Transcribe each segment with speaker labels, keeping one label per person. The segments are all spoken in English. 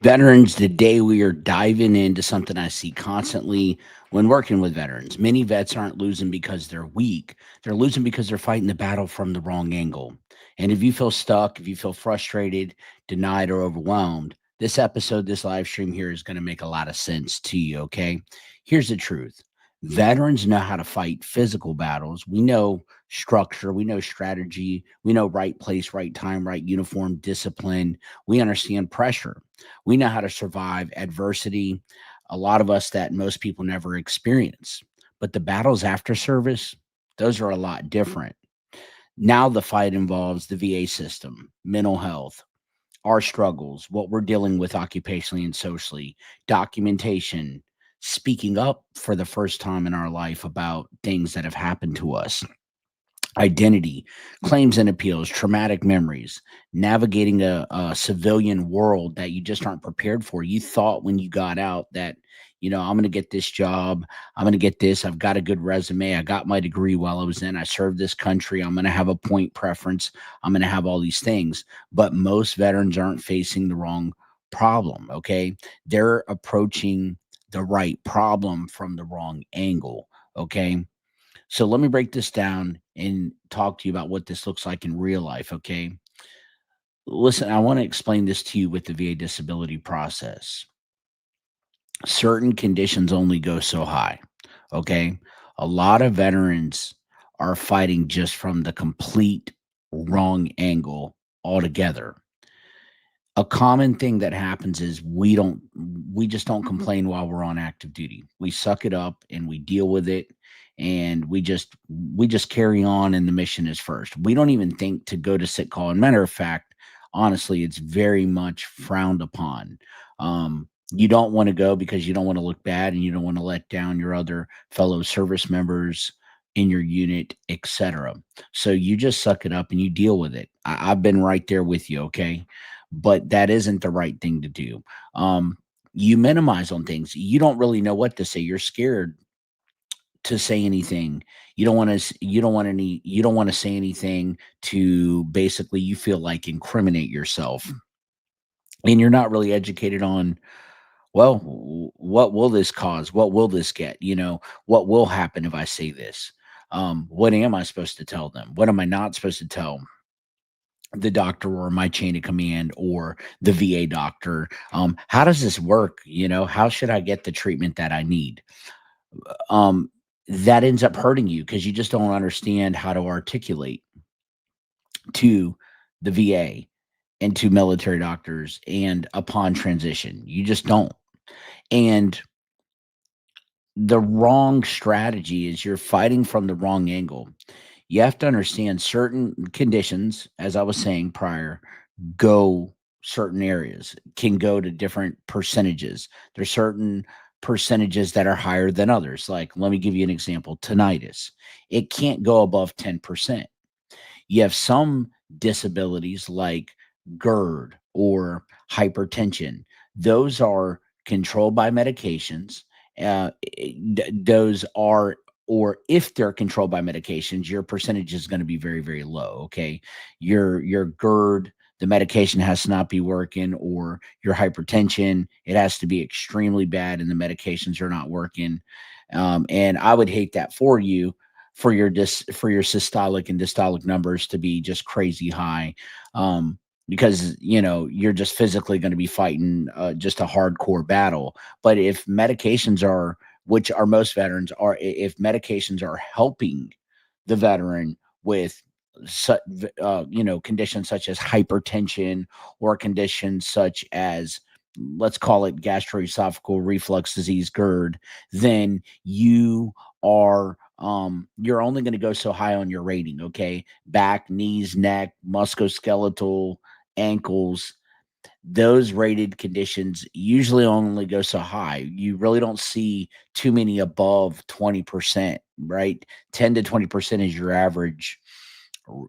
Speaker 1: Veterans, today we are diving into something I see constantly when working with veterans. Many vets aren't losing because they're weak, they're losing because they're fighting the battle from the wrong angle. And if you feel stuck, if you feel frustrated, denied, or overwhelmed, this episode, this live stream here is going to make a lot of sense to you, okay? Here's the truth. Veterans know how to fight physical battles. We know structure, we know strategy, we know right place, right time, right uniform, discipline. We understand pressure, we know how to survive adversity, a lot of us that most people never experience. But the battles after service, those are a lot different. Now the fight involves the VA system, mental health, our struggles, what we're dealing with occupationally and socially, documentation, speaking up for the first time in our life about things that have happened to us, identity, claims and appeals, traumatic memories, navigating a civilian world that you just aren't prepared for. You thought when you got out that, I'm going to get this job. I'm going to get this. I've got a good resume. I got my degree while I was in. I served this country. I'm going to have a point preference. I'm going to have all these things. But most veterans aren't facing the wrong problem. Okay. They're approaching the right problem from the wrong angle. Okay. So let me break this down and talk to you about what this looks like in real life. Okay. Listen, I want to explain this to you with the VA disability process. Certain conditions only go so high. Okay. A lot of veterans are fighting just from the complete wrong angle altogether. A common thing that happens is we just don't complain while we're on active duty. We suck it up and we deal with it, and we just carry on, and the mission is first. We don't even think to go to sick call. And matter of fact, honestly, it's very much frowned upon. You don't want to go because you don't want to look bad and you don't want to let down your other fellow service members in your unit, etc. So you just suck it up and you deal with it. I've been right there with you, okay? But that isn't the right thing to do. You minimize on things. You don't really know what to say. You're scared to say anything. You don't want to say anything to basically you feel like incriminate yourself. And you're not really educated on, well, what will this cause? What will this get? What will happen if I say this? What am I supposed to tell them? What am I not supposed to tell the doctor or my chain of command or the VA doctor? How does this work? How should I get the treatment that I need? That ends up hurting you because you just don't understand how to articulate to the VA and to military doctors and upon transition. You just don't. And the wrong strategy is you're fighting from the wrong angle. You have to understand certain conditions, as I was saying prior, go certain areas, can go to different percentages. There's certain percentages that are higher than others. Like, let me give you an example, tinnitus. It can't go above 10%. You have some disabilities like GERD or hypertension. Those are controlled by medications. Those are, or if they're controlled by medications, your percentage is going to be very, very low. Okay. Your GERD, the medication has to not be working, or your hypertension, it has to be extremely bad and the medications are not working. And I would hate that for you, for your systolic and dystolic numbers to be just crazy high, because you're just physically going to be fighting just a hardcore battle. But if medications are, which are most veterans are, if medications are helping the veteran with conditions such as hypertension, or conditions such as, let's call it gastroesophageal reflux disease, GERD, then you're only going to go so high on your rating. Okay. Back, knees, neck, musculoskeletal, ankles, those rated conditions usually only go so high. You really don't see too many above 20%, right? 10 to 20% is your average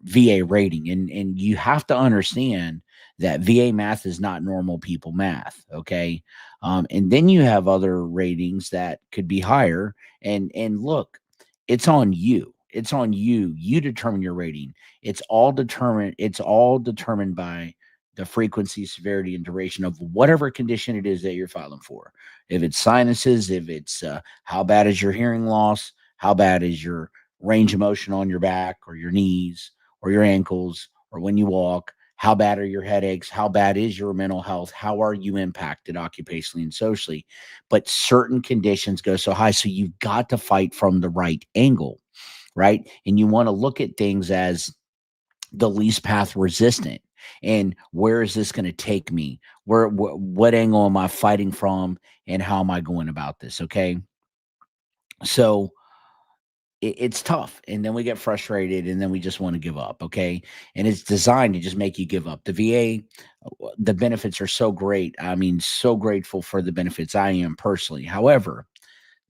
Speaker 1: VA rating. And you have to understand that VA math is not normal people math. Okay. And then you have other ratings that could be higher. And look, it's on you. It's on you. You determine your rating. It's all determined by the frequency, severity, and duration of whatever condition it is that you're filing for. If it's sinuses, if it's how bad is your hearing loss, how bad is your range of motion on your back or your knees or your ankles or when you walk, how bad are your headaches, how bad is your mental health, how are you impacted occupationally and socially. But certain conditions go so high, so you've got to fight from the right angle, right? And you want to look at things as the least path resistant, and where is this going to take me, what angle am I fighting from, and how am I going about this? Okay, so it's tough, and then we get frustrated, and then we just want to give up. Okay, and it's designed to just make you give up. The VA, the benefits are so great. I mean, so grateful for the benefits. I am personally. However,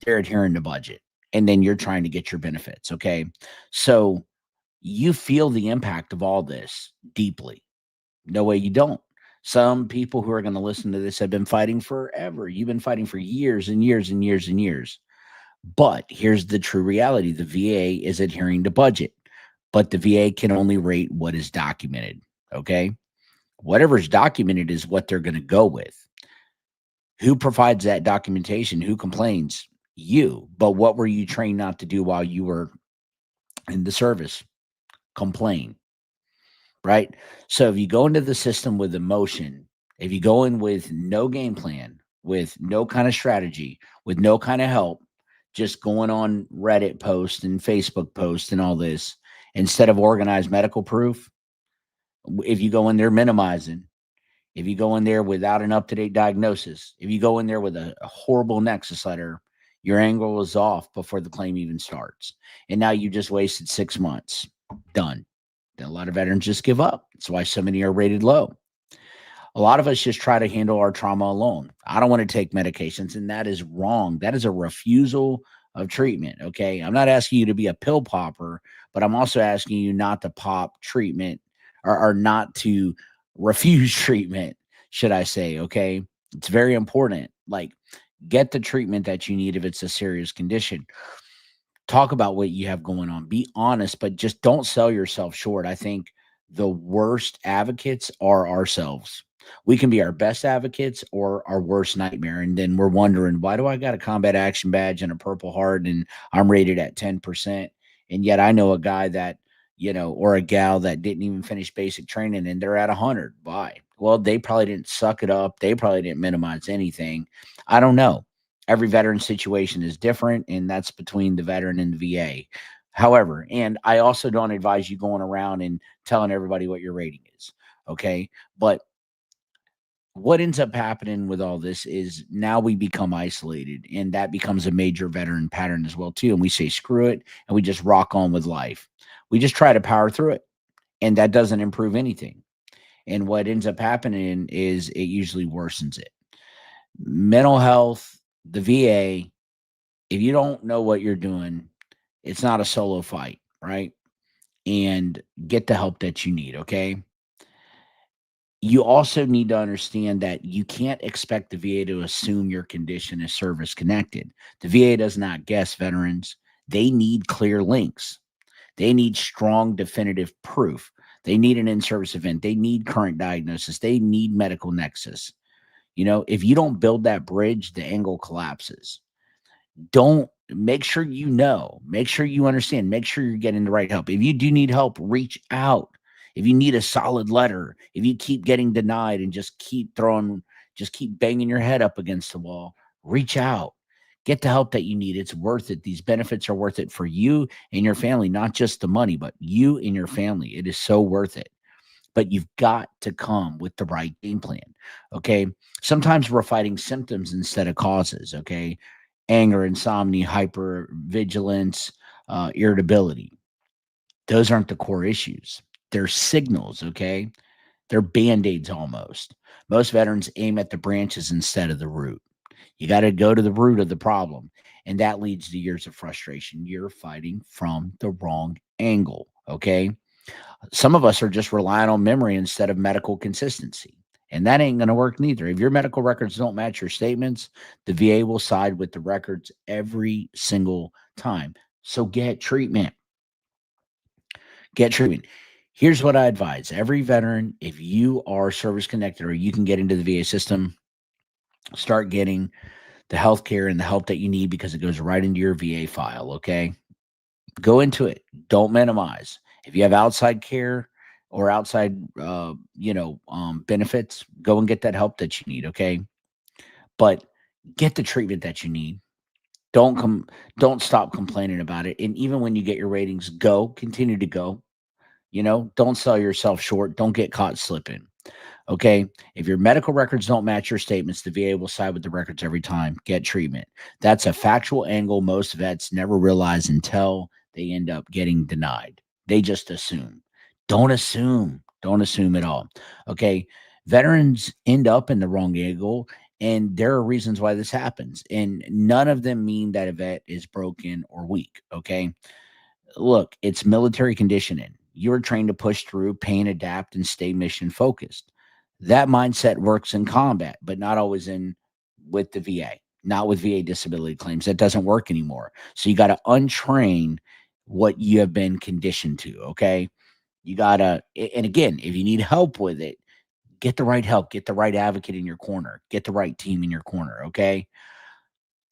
Speaker 1: they're adhering to budget, and then you're trying to get your benefits. Okay, so you feel the impact of all this deeply. No way you don't. Some people who are going to listen to this have been fighting forever. You've been fighting for years and years and years and years. But here's the true reality: the VA is adhering to budget, but the VA can only rate what is documented. Okay. Whatever's documented is what they're going to go with. Who provides that documentation? Who complains? You. But what were you trained not to do while you were in the service? Complain, right? So if you go into the system with emotion, if you go in with no game plan, with no kind of strategy, with no kind of help, just going on Reddit posts and Facebook posts and all this, instead of organized medical proof, if you go in there minimizing, if you go in there without an up-to-date diagnosis, if you go in there with a horrible nexus letter, your angle is off before the claim even starts. And now you just wasted 6 months. Done. Then a lot of veterans just give up. That's why so many are rated low. A lot of us just try to handle our trauma alone. I don't want to take medications, and that is wrong. That is a refusal of treatment. Okay. I'm not asking you to be a pill popper, but I'm also asking you not to pop treatment, or not to refuse treatment, should I say. Okay. It's very important. Like, get the treatment that you need if it's a serious condition. Talk about what you have going on. Be honest, but just don't sell yourself short. I think the worst advocates are ourselves. We can be our best advocates or our worst nightmare. And then we're wondering, why do I got a combat action badge and a Purple Heart and I'm rated at 10%? And yet I know a guy that, or a gal that didn't even finish basic training and they're at 100. Why? Well, they probably didn't suck it up. They probably didn't minimize anything. I don't know. Every veteran situation is different, and that's between the veteran and the VA. However, and I also don't advise you going around and telling everybody what your rating is. Okay. But what ends up happening with all this is now we become isolated, and that becomes a major veteran pattern as well too. And we say screw it, and we just rock on with life. We just try to power through it, and that doesn't improve anything. And what ends up happening is it usually worsens it. Mental health, the VA, if you don't know what you're doing, it's not a solo fight, right? And get the help that you need, okay? You also need to understand that you can't expect the VA to assume your condition is service connected. The VA does not guess veterans. They need clear links. They need strong, definitive proof. They need an in service event. They need current diagnosis. They need medical nexus. If you don't build that bridge, the angle collapses. Don't Make sure make sure you understand, make sure you're getting the right help. If you do need help, reach out. If you need a solid letter, if you keep getting denied and just keep banging your head up against the wall, reach out. Get the help that you need. It's worth it. These benefits are worth it for you and your family, not just the money, but you and your family. It is so worth it. But you've got to come with the right game plan. Okay. Sometimes we're fighting symptoms instead of causes. Okay. Anger, insomnia, hypervigilance, irritability. Those aren't the core issues. They're signals. Okay. They're band aids almost. Most veterans aim at the branches instead of the root. You got to go to the root of the problem. And that leads to years of frustration. You're fighting from the wrong angle. Okay. Some of us are just relying on memory instead of medical consistency. And that ain't going to work neither. If your medical records don't match your statements, the VA will side with the records every single time. So get treatment. Get treatment. Here's what I advise every veteran: if you are service connected or you can get into the VA system, start getting the health care and the help that you need because it goes right into your VA file. Okay. Go into it. Don't minimize. If you have outside care or outside, benefits, go and get that help that you need. Okay. But get the treatment that you need. Don't come, don't stop complaining about it. And even when you get your ratings, continue to go. Don't sell yourself short. Don't get caught slipping. Okay. If your medical records don't match your statements, the VA will side with the records every time. Get treatment. That's a factual angle most vets never realize until they end up getting denied. They just assume. Don't assume. Don't assume at all. Okay. Veterans end up in the wrong angle, and there are reasons why this happens. And none of them mean that a vet is broken or weak. Okay. Look, it's military conditioning. You're trained to push through, pain, adapt, and stay mission focused. That mindset works in combat, but not always in with the VA, not with VA disability claims. That doesn't work anymore. So you got to untrain what you have been conditioned to. Okay. You got to, and again, if you need help with it, get the right help, get the right advocate in your corner, get the right team in your corner. Okay.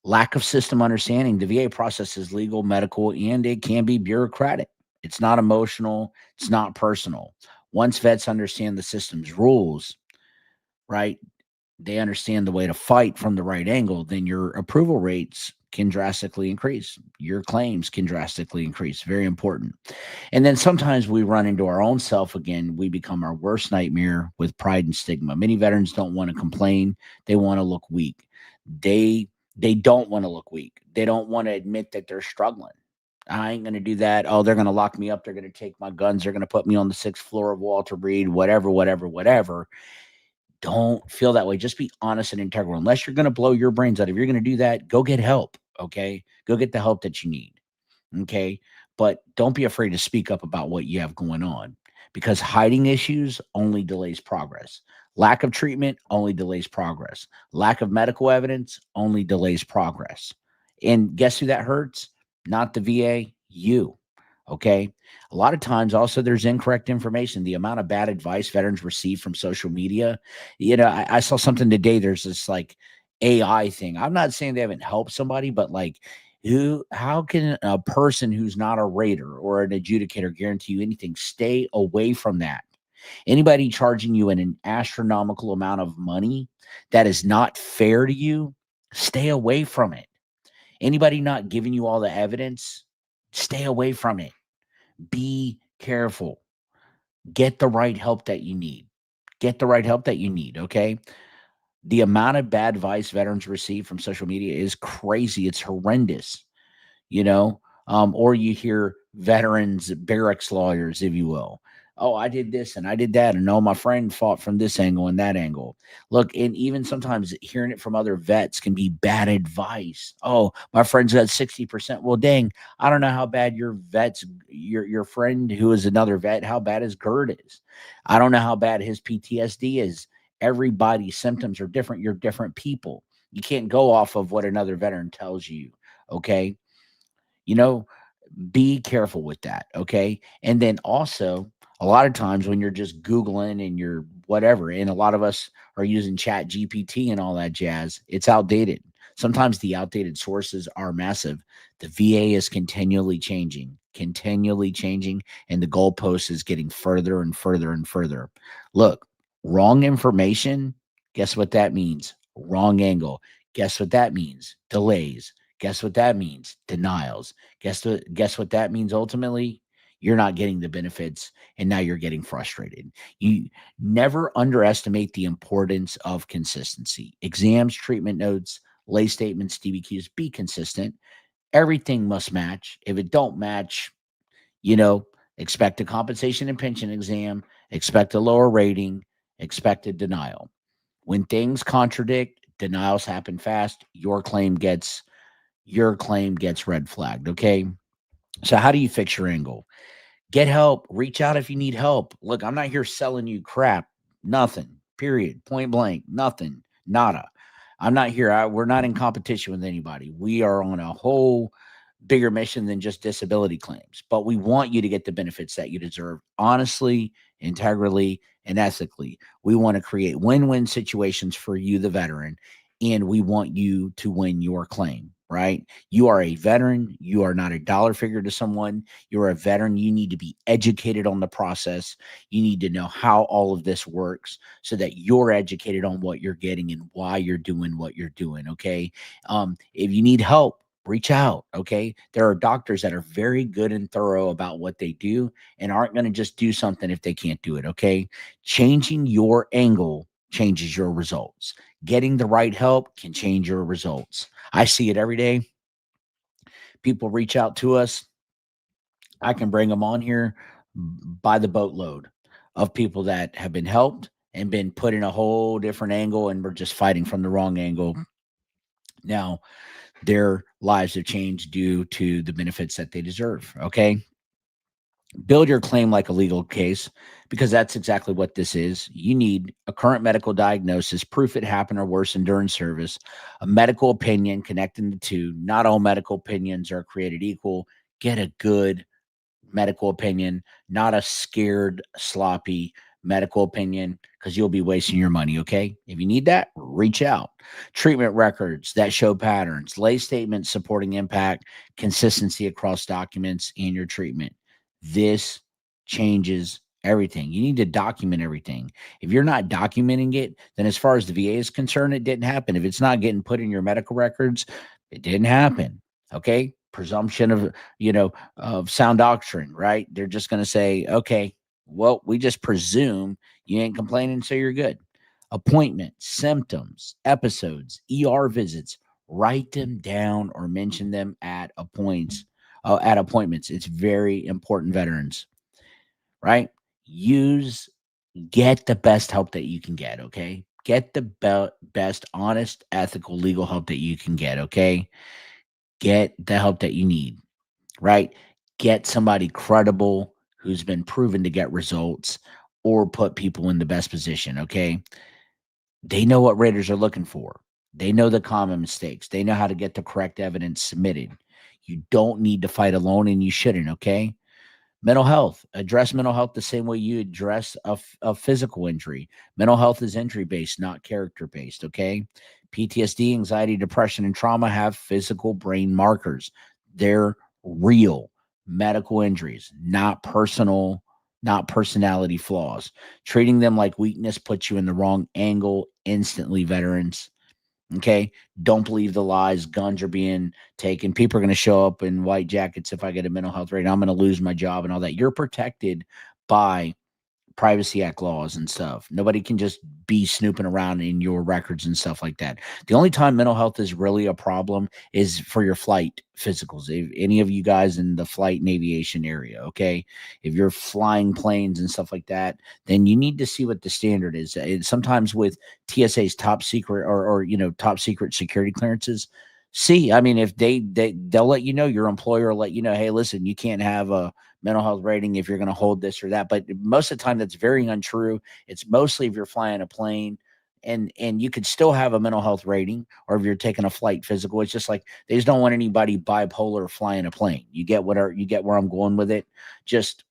Speaker 1: Lack of system understanding. The VA process is legal, medical, and it can be bureaucratic. It's not emotional, it's not personal. Once vets understand the system's rules, right? They understand the way to fight from the right angle, then your approval rates can drastically increase. Your claims can drastically increase. Very important. And then sometimes we run into our own self again. We become our worst nightmare with pride and stigma. Many veterans don't want to complain. They want to look weak. They don't want to look weak. They don't want to admit that they're struggling. I ain't going to do that. Oh, they're going to lock me up. They're going to take my guns. They're going to put me on the sixth floor of Walter Reed, whatever, whatever, whatever. Don't feel that way. Just be honest and integral. Unless you're going to blow your brains out. If you're going to do that, go get help. Okay. Go get the help that you need. Okay. But don't be afraid to speak up about what you have going on because hiding issues only delays progress. Lack of treatment only delays progress. Lack of medical evidence only delays progress. And guess who that hurts? Not the VA, you. Okay. A lot of times, also, there's incorrect information. The amount of bad advice veterans receive from social media. I saw something today. There's this like AI thing. I'm not saying they haven't helped somebody, but like, how can a person who's not a rater or an adjudicator guarantee you anything? Stay away from that. Anybody charging you an astronomical amount of money that is not fair to you, stay away from it. Anybody not giving you all the evidence, stay away from it. Be careful. Get the right help that you need. Get the right help that you need, okay? The amount of bad advice veterans receive from social media is crazy. It's horrendous. Or you hear veterans, barracks lawyers, if you will. Oh, I did this and I did that. And no, my friend fought from this angle and that angle. Look, and even sometimes hearing it from other vets can be bad advice. Oh, my friend's got 60%. Well, dang, I don't know how bad your friend who is another vet, how bad his GERD is. I don't know how bad his PTSD is. Everybody's symptoms are different. You're different people. You can't go off of what another veteran tells you. Okay. You know, be careful with that, okay? And then also, a lot of times when you're just Googling and you're whatever, and a lot of us are using Chat GPT and all that jazz, it's outdated. Sometimes the outdated sources are massive. The VA is continually changing, and the goalpost is getting further and further and further. Look, wrong information, guess what that means? Wrong angle. Guess what that means? Delays. Guess what that means? Denials. Guess what that means ultimately? You're not getting the benefits and now you're getting frustrated. You never underestimate the importance of consistency. Exams, treatment notes, lay statements, DBQs, be consistent. Everything must match. If it don't match, you know, expect a compensation and pension exam, expect a lower rating, expect a denial. When things contradict, denials happen fast. Your claim gets red flagged. Okay. So how do you fix your angle? Get help. Reach out if you need help. Look, I'm not here selling you crap. Nothing. Period. Point blank. Nothing. Nada. I'm not here. We're not in competition with anybody. We are on a whole bigger mission than just disability claims, but we want you to get the benefits that you deserve honestly, integrally, and ethically. We want to create win win situations for you, the veteran, and we want you to win your claim, right? You are a veteran. You are not a dollar figure to someone. You're a veteran. You need to be educated on the process. You need to know how all of this works so that you're educated on what you're getting and why you're doing what you're doing. Okay. If you need help, reach out. Okay. There are doctors that are very good and thorough about what they do and aren't going to just do something if they can't do it. Okay. Changing your angle changes your results. Getting the right help can change your results. I see it every day. People reach out to us. I can bring them on here by the boatload of people that have been helped and been put in a whole different angle and we're just fighting from the wrong angle. Now, their lives have changed due to the benefits that they deserve. Okay. Build your claim like a legal case because that's exactly what this is. You need a current medical diagnosis, proof it happened or worsened during service, a medical opinion connecting the two. Not all medical opinions are created equal. Get a good medical opinion, not a scared, sloppy medical opinion, because you'll be wasting your money. Okay. If you need that, reach out. Treatment records that show patterns, lay statements supporting impact, consistency across documents in your treatment. This changes everything. You need to document everything. If you're not documenting it, then as far as the VA is concerned, it didn't happen. If it's not getting put in your medical records, it didn't happen. Okay. Presumption of sound doctrine, right? They're just going to say, okay, well, we just presume you ain't complaining, so you're good. Appointments, symptoms, episodes, ER visits, write them down or mention them at appointments. It's very important, veterans, right? Use Get the best help that you can get, okay? Get the best, honest, ethical, legal help that you can get, okay? Get the help that you need, right? Get somebody credible who's been proven to get results or put people in the best position, okay? They know what raters are looking for. They know the common mistakes. They know how to get the correct evidence submitted. You don't need to fight alone and you shouldn't, okay? Mental health. Address mental health the same way you address a physical injury. Mental health is injury based, not character based. Okay. PTSD, anxiety, depression, and trauma have physical brain markers. They're real medical injuries, not personality flaws. Treating them like weakness puts you in the wrong angle instantly, veterans. Okay. Don't believe the lies. Guns are being taken. People are going to show up in white jackets if I get a mental health rating. I'm going to lose my job and all that. You're protected by Privacy Act laws and stuff. Nobody can just be snooping around in your records and stuff like that. The only time mental health is really a problem is for your flight physicals. If any of you guys in the flight and aviation area, okay, if you're flying planes and stuff like that, then you need to see what the standard is. Sometimes with TSA's top secret or top secret security clearances. See, I mean, if they'll let you know, your employer will let you know, hey, listen, you can't have a mental health rating if you're going to hold this or that. But most of the time, that's very untrue. It's mostly if you're flying a plane, and you could still have a mental health rating, or if you're taking a flight physical. It's just like they just don't want anybody bipolar flying a plane. You get where I'm going with it. Just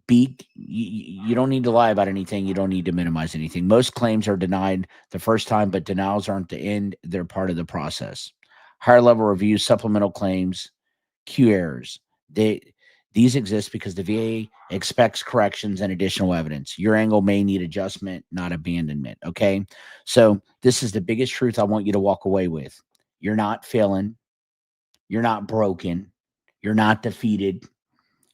Speaker 1: you don't need to lie about anything. You don't need to minimize anything. Most claims are denied the first time, but denials aren't the end. They're part of the process. Higher level reviews, supplemental claims, Q errors. They These exist because the VA expects corrections and additional evidence. Your angle may need adjustment, not abandonment. Okay. So this is the biggest truth I want you to walk away with. You're not failing. You're not broken. You're not defeated.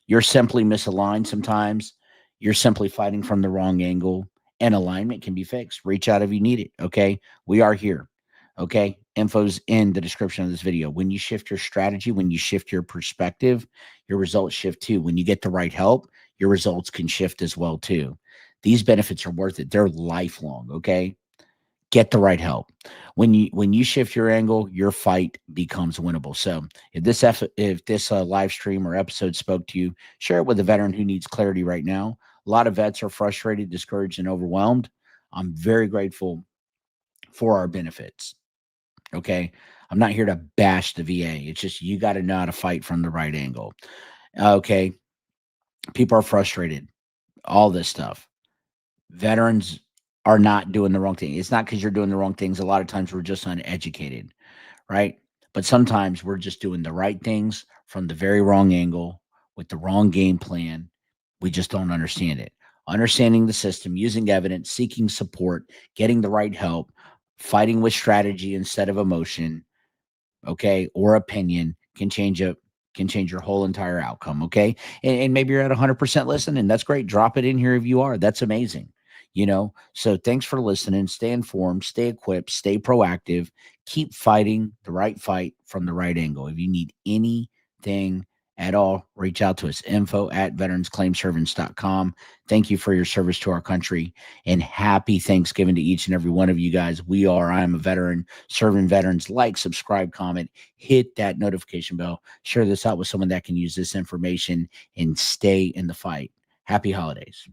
Speaker 1: You're simply misaligned sometimes. You're simply fighting from the wrong angle, and alignment can be fixed. Reach out if you need it. Okay. We are here. Okay. Info's in the description of this video. When you shift your strategy, when you shift your perspective, your results shift too. When you get the right help, your results can shift as well too. These benefits are worth it. They're lifelong. Okay. Get the right help. When you shift your angle, your fight becomes winnable. So if this live stream or episode spoke to you, share it with a veteran who needs clarity right now. A lot of vets are frustrated, discouraged, and overwhelmed. I'm very grateful for our benefits. Okay. I'm not here to bash the VA. It's just you got to know how to fight from the right angle. Okay. People are frustrated, all this stuff. Veterans are not doing the wrong thing. It's not because you're doing the wrong things. A lot of times we're just uneducated, right? But sometimes we're just doing the right things from the very wrong angle with the wrong game plan. We just don't understand it. Understanding the system, using evidence, seeking support, getting the right help, fighting with strategy instead of emotion, okay, or opinion can change your whole entire outcome. Okay. And maybe you're at 100% listening. That's great. Drop it in here if you are. That's amazing. So thanks for listening. Stay informed, stay equipped, stay proactive, keep fighting the right fight from the right angle. If you need anything at all, reach out to us. info@veteransclaimservice.com. Thank you for your service to our country, and happy Thanksgiving to each and every one of you guys. I am a veteran serving veterans. Like, subscribe, comment, hit that notification bell, share this out with someone that can use this information, and stay in the fight. Happy holidays.